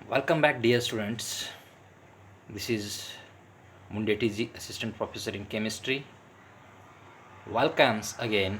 Welcome back, dear students. This is Mundetiji, Assistant Professor in Chemistry. Welcomes again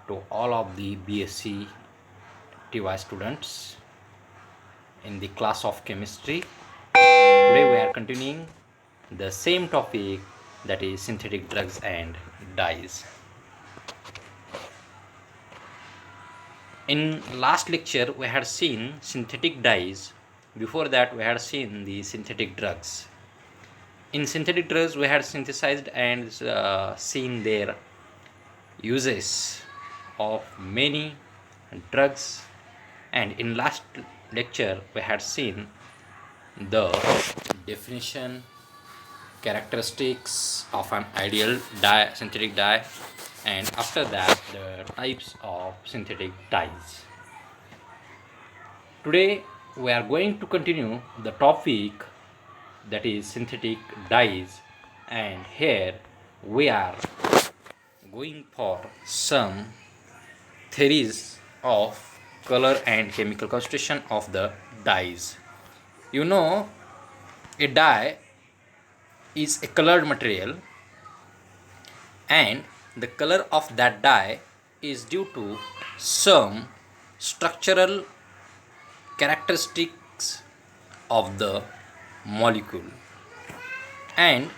to all of the BSc TY students in the class of Chemistry. Today we are continuing the same topic, that is synthetic drugs and dyes. In last lecture we had seen synthetic dyes. Before that we had seen the synthetic drugs. In synthetic drugs we had synthesized and seen their uses of many drugs, and in last lecture we had seen the definition, characteristics of an ideal dye, synthetic dye, and after that the types of synthetic dyes. Today we are going to continue the topic, that is synthetic dyes, and here we are going for some theories of color and chemical constitution of the dyes. You know, a dye is a colored material, and the color of that dye is due to some structural characteristics of the molecule, and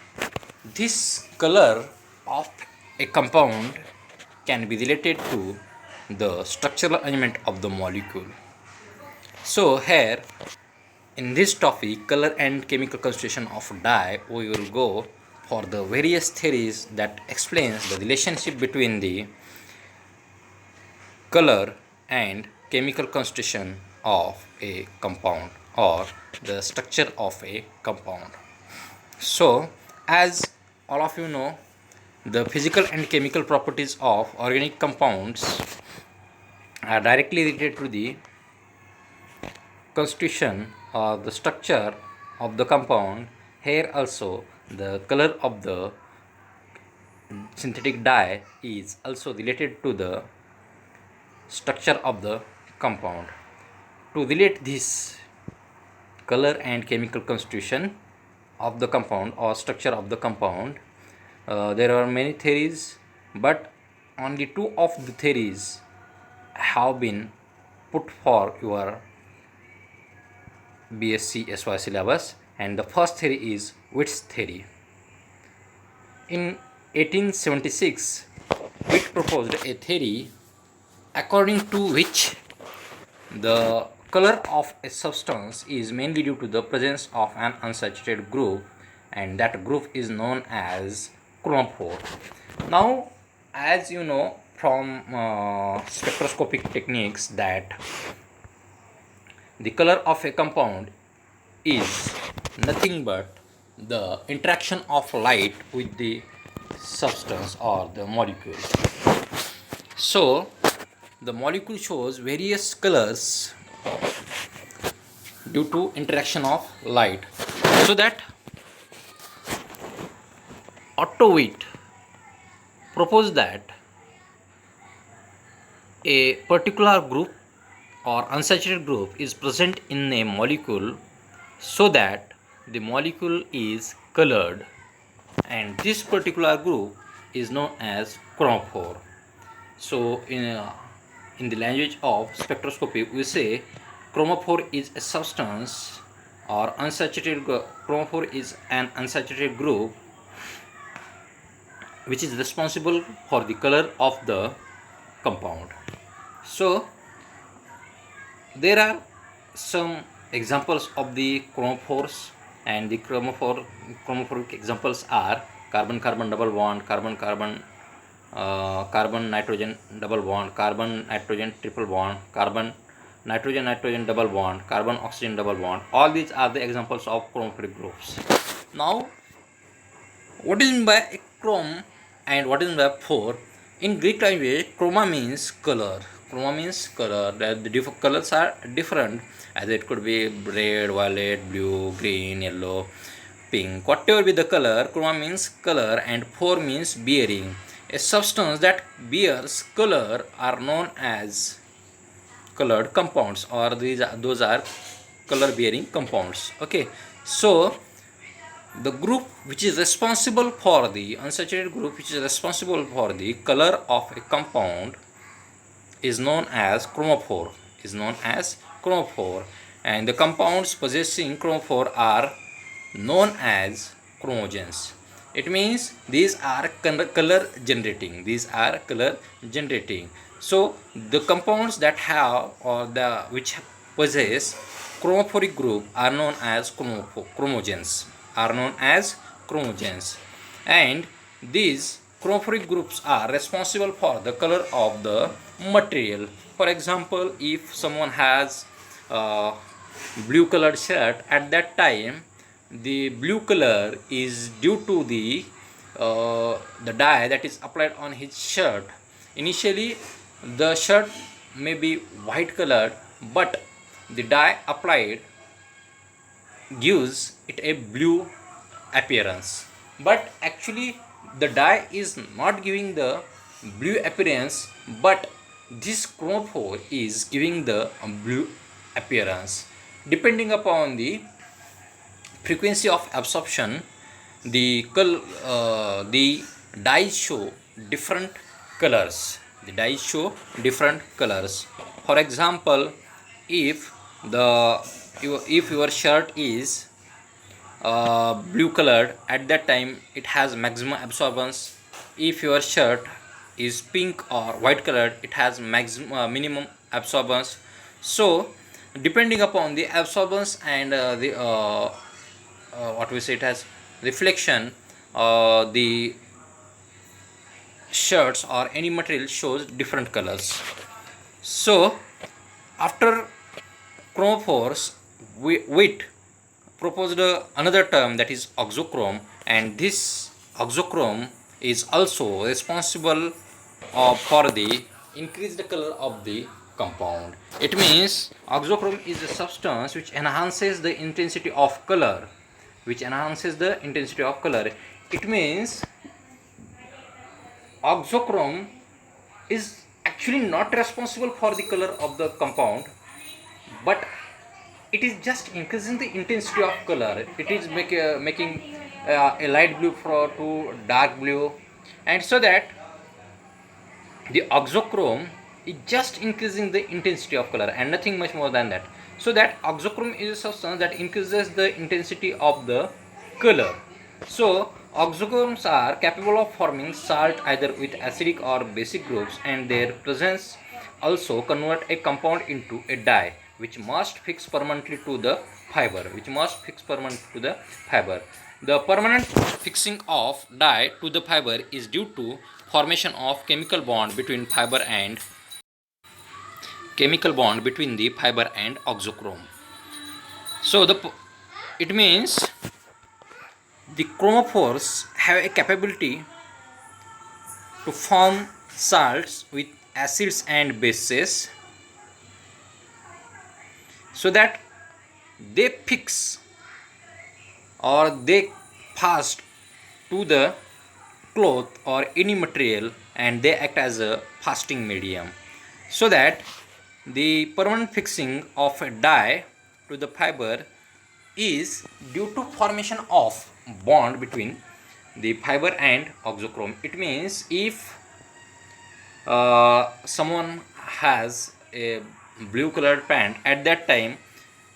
this color of a compound can be related to the structural arrangement of the molecule. So here in this topic, color and chemical constitution of dye, we will go for the various theories that explains the relationship between the color and chemical constitution of a compound or the structure of a compound. So as all of you know, the physical and chemical properties of organic compounds are directly related to the constitution or the structure of the compound. Here also the color of the synthetic dye is also related to the structure of the compound. To relate this color and chemical constitution of the compound or structure of the compound, there are many theories, but only two of the theories have been put for your BSc SY syllabus, and the first theory is Witt's theory. In 1876, Witt proposed a theory according to which the color of a substance is mainly due to the presence of an unsaturated group, and that group is known as chromophore. Now, as you know from spectroscopic techniques, that the color of a compound is nothing but the interaction of light with the substance or the molecule. So the molecule shows various colors due to interaction of light. So that Otto Witt proposed that a particular group or unsaturated group is present in a molecule, so that the molecule is colored, and this particular group is known as chromophore. So in the language of spectroscopy, we say chromophore is a substance or unsaturated chromophore is an unsaturated group which is responsible for the color of the compound. So there are some examples of the chromophores, and the chromophoric examples are carbon carbon double bond, carbon carbon carbon nitrogen double bond, carbon nitrogen triple bond, carbon nitrogen nitrogen double bond, carbon oxygen double bond. All these are the examples of chromophoric groups. Now, what is meant by chrome and what is meant by phore? In Greek language, chroma means color. Chroma means color. The colors are different, as it could be red, violet, blue, green, yellow, pink. Whatever be the color, chroma means color, and phore means bearing. A substance that bears color are known as colored compounds, or those are color bearing compounds. Okay, so the group which is responsible for the unsaturated group which is responsible for the color of a compound is known as chromophore, and the compounds possessing chromophore are known as chromogens. It means these are color generating. So the compounds that have or the which possess chromophoric group are known as chromogens, and these chromophoric groups are responsible for the color of the material. For example, if someone has blue colored shirt, at that time the blue color is due to the dye that is applied on his shirt. Initially the shirt may be white colored, but the dye applied gives it a blue appearance. But actually the dye is not giving the blue appearance, but this chromophore is giving the blue appearance. Depending upon the frequency of absorption, the dyes show different colors. For example, if your shirt is blue colored, at that time it has maximum absorbance. If your shirt is pink or white colored, it has minimum absorbance. So depending upon the absorbance and the what we say it as reflection, the shirts or any material shows different colors. So after chromophores, Witt proposed another term, that is auxochrome, and this auxochrome is also responsible for the increased color of the compound. It means auxochrome is a substance which enhances the intensity of color. It means auxochrome is actually not responsible for the color of the compound, but it is just increasing the intensity of color. It is making a light blue to dark blue, and so that the auxochrome is just increasing the intensity of color and nothing much more than that. So that auxochrome is a substance that increases the intensity of the color. So auxochromes are capable of forming salt either with acidic or basic groups, and their presence also convert a compound into a dye which must fix permanently to the fiber. The permanent fixing of dye to the fiber is due to formation of chemical bond between the fiber and auxochrome. So it means the chromophores have a capability to form salts with acids and bases, so that they fix or they fast to the cloth or any material, and they act as a fasting medium, so that the permanent fixing of a dye to the fiber is due to formation of bond between the fiber and auxochrome. It means if someone has a blue colored pant, at that time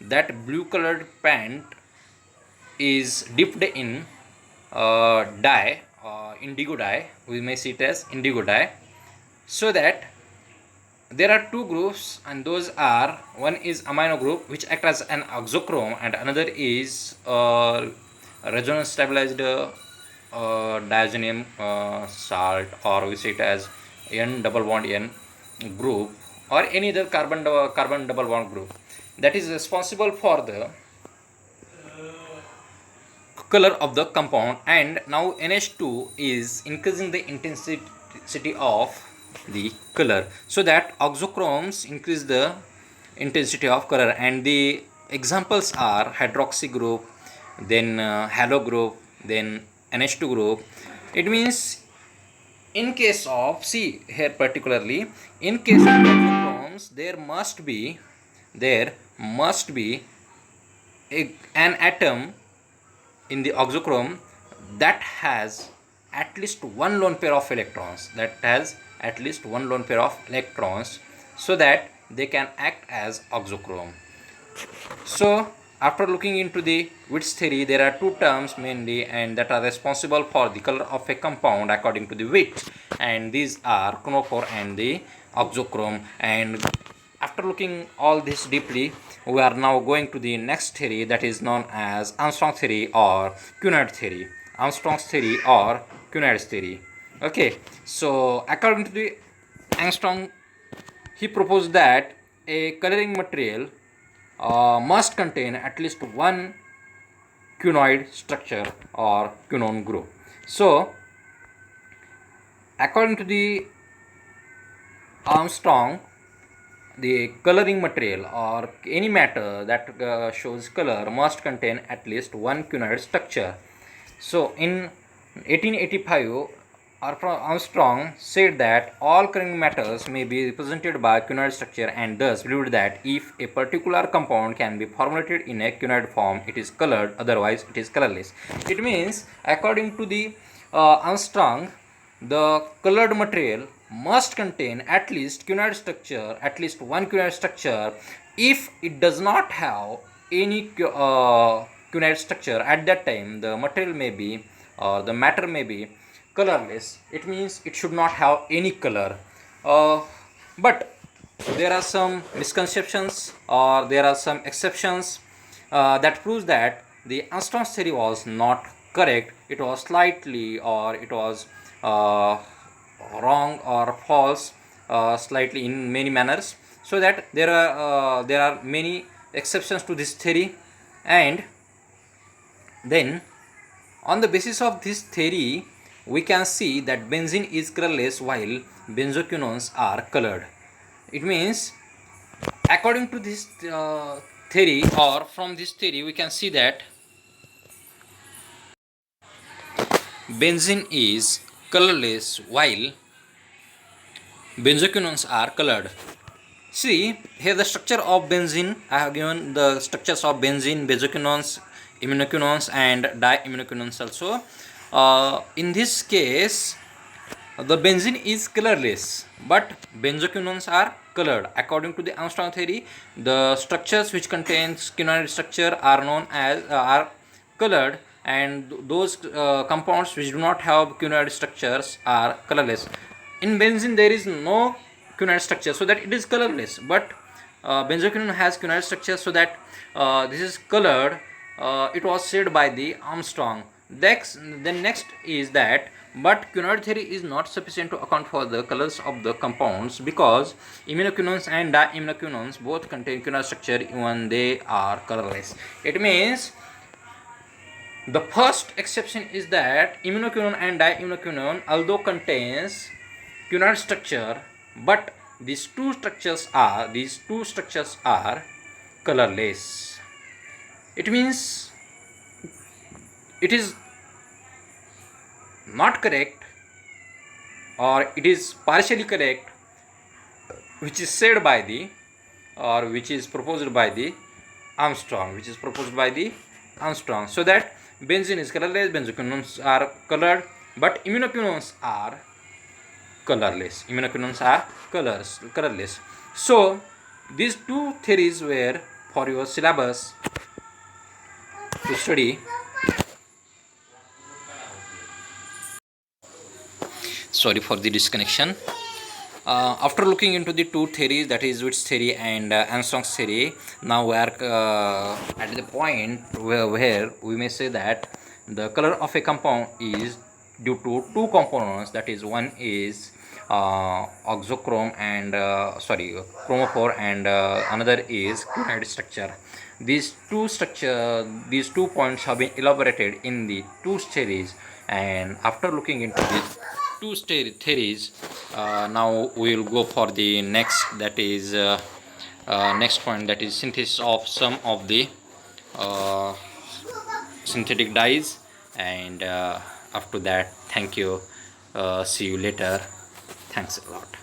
that blue colored pant is dipped in dye, indigo dye, we may see it as indigo dye, so that there are two groups, and those are, one is amino group which acts as an auxochrome, and another is resonance stabilized diazonium salt, or we see it as N double bond N group, or any other carbon double bond group, that is responsible for the color of the compound. And now NH2 is increasing the intensity of the color, so that auxochromes increase the intensity of color, and the examples are hydroxy group, then halo group, then NH2 group. It means in case of, see here particularly, in case of auxochromes there must be an atom in the oxochrome that has at least one lone pair of electrons, so that they can act as oxochrome. So after looking into the Witt's theory, there are two terms mainly and that are responsible for the color of a compound according to the Witt, and these are chromophore and the oxochrome. And after looking all this deeply, we are now going to the next theory, that is known as Armstrong theory or Cunard theory. Armstrong's theory or Cunard's theory. Okay, so according to the Armstrong, he proposed that a coloring material must contain at least one cunoid structure or quinone group. So, according to the Armstrong, the coloring material or any matter that shows color must contain at least one cunoid structure. So, in 1885, Armstrong said that all coloring matters may be represented by cunoid structure, and thus believed that if a particular compound can be formulated in a cunoid form, it is colored, otherwise it is colorless. It means, according to the Armstrong, the colored material must contain at least one cunoid structure. If it does not have any cunoid structure, at that time the material may be, or the matter may be, colorless. It means it should not have any color. But there are some misconceptions or there are some exceptions that proves that the Armstrong's theory was not correct. It was slightly, or it was wrong or false slightly in many manners. So that there are many exceptions to this theory, and then on the basis of this theory, we can see that benzene is colorless while benzoquinones are colored. It means, according to this theory, or from this theory, we can see that benzene is colorless while benzoquinones are colored. See, here the structure of benzene, I have given the structures of benzene, benzoquinones, iminoquinones and diiminoquinones also. In this case, the benzene is colorless, but benzoquinones are colored. According to the Armstrong theory, the structures which contains quinoid structure are known as are colored, and those compounds which do not have quinoid structures are colorless. In benzene, there is no quinoid structure, so that it is colorless. But benzoquinone has quinoid structure, so that this is colored. It was said by the Armstrong. Then next is that, but quinoid theory is not sufficient to account for the colors of the compounds, because iminoquinones and diiminoquinones both contain quinoid structure even they are colorless. It means, the first exception is that iminoquinone and diiminoquinone although contains quinoid structure, but these two structures are colorless. It means it is not correct, or it is partially correct, which is said by the, or which is proposed by the Armstrong, so that benzene is colorless, benzoquinones are colored, but iminoquinones are colorless. So these two theories were for your syllabus to study. Sorry for the disconnection. After looking into the two theories, that is Witt's theory and Armstrong's theory, now we are at the point where we may say that the color of a compound is due to two components, that is, one is oxochrome and chromophore, and another is quinoid structure. These two points have been elaborated in the two theories, and after looking into these two theories, now we will go for the next, that is next point, that is synthesis of some of the synthetic dyes, and after that, thank you, see you later, thanks a lot.